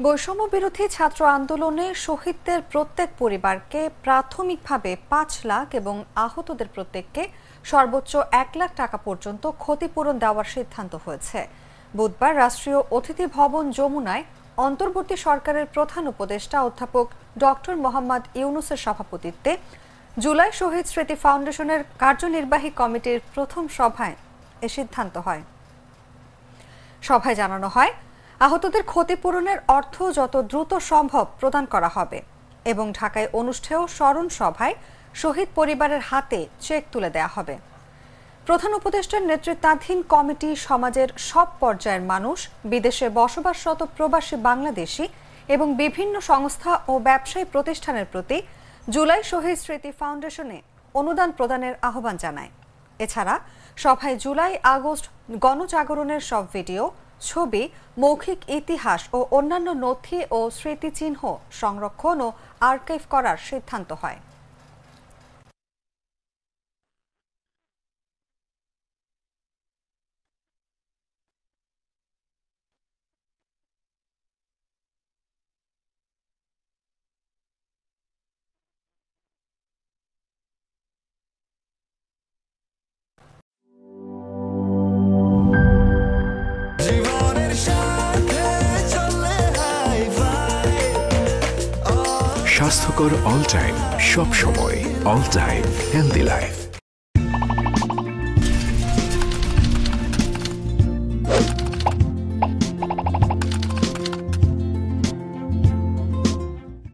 বৈষম্য বিরোধী ছাত্র আন্দোলনে শহীদদের প্রত্যেক পরিবারকে প্রাথমিকভাবে ৫ লাখ এবং আহতদের প্রত্যেককে সর্বোচ্চ ১ লাখ টাকা পর্যন্ত ক্ষতিপূরণ দেওয়ার সিদ্ধান্ত হয়েছে। বুধবার রাষ্ট্রীয় অতিথি ভবন যমুনায় অন্তর্বর্তী সরকারের প্রধান উপদেষ্টা অধ্যাপক ডক্টর মোহাম্মদ ইউনুসের সভাপতিত্বে জুলাই শহীদ স্মৃতি ফাউন্ডেশনের কার্যনির্বাহী কমিটির প্রথম সভায় এ সিদ্ধান্ত হয়। সভায় জানানো হয়, আহতদের ক্ষতিপূরণের অর্থ যত দ্রুত সম্ভব প্রদান করা হবে এবং ঢাকায় অনুষ্ঠেয় স্মরণ সভায় শহীদ পরিবারের হাতে চেক তুলে দেওয়া হবে। প্রধান উপদেষ্টার নেতৃত্বাধীন কমিটি সমাজের সব পর্যায়ের মানুষ, বিদেশে বসবাসরত প্রবাসী বাংলাদেশি এবং বিভিন্ন সংস্থা ও ব্যবসায়ী প্রতিষ্ঠানের প্রতি জুলাই শহীদ স্মৃতি ফাউন্ডেশনে অনুদান প্রদানের আহ্বান জানায়। এছাড়া সভায় জুলাই আগস্ট গণজাগরণের সব ভিডিও, ছবি, মৌখিক ইতিহাস ও অন্যান্য নথি ও স্মৃতিচিহ্ন সংরক্ষণ ও আর্কাইভ করার সিদ্ধান্ত হয়। স্বাস্থ্যকর অল টাইম, সব সময় অল টাইম হেলদি লাইফ।